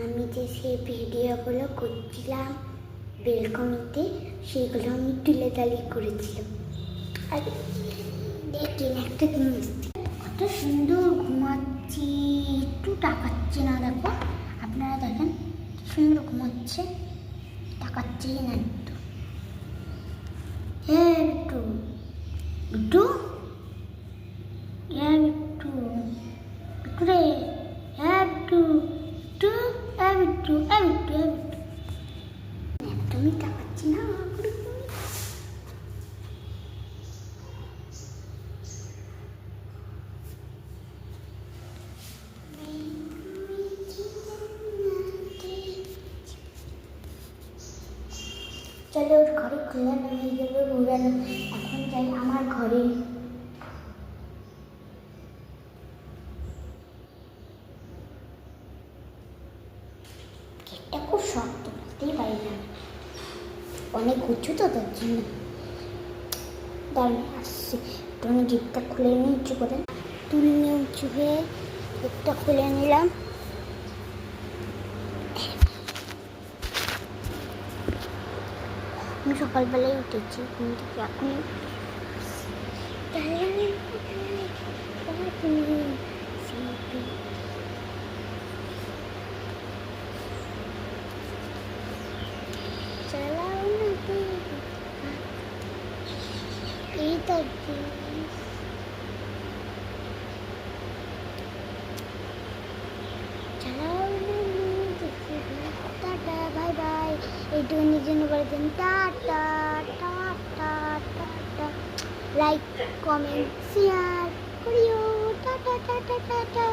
আমি যে সেই ভিডিওগুলো করছিলাম বেলকনিতে, সেগুলো আমি তুলে তালিয়ে করেছিলাম। আর দেখেন একটা জিনিস, কত সুন্দর ঘুমাচ্ছি, একটু টাকাচ্ছে না। দেখো আপনারা দেখেন সুন্দর ঘুমাচ্ছে, টাকাচ্ছে না একটু। হ্যাঁ একটু একটু হ্যাঁ একটু একটু রে, হ্যাঁ একটু একটু একটু একটু একদমই টাকাচ্ছি না। চলো ওর ঘরে খোলা হয়ে গেল ঘুরানো। এখন যাই আমার ঘরে। গেটটা খুব শক্ত, বুঝতেই পারি না, অনেক উঁচু তো তার জন্য। দাঁড়িয়ে আসছি, একটু আমি গেটটা খুলে নিই উঁচু করে, তুলে নিয়ে উঁচু হয়ে গেটটা খুলে নিলাম। আমি সকালবেলায় উঠেছি ঘুম থেকে, এখন চালাও না এই তো চালাও না, টাটা বাই বাই। এইটুকুনির জন্য করে দেন tata tata tata, like comment share করিও, টাটা টাটা টাটা।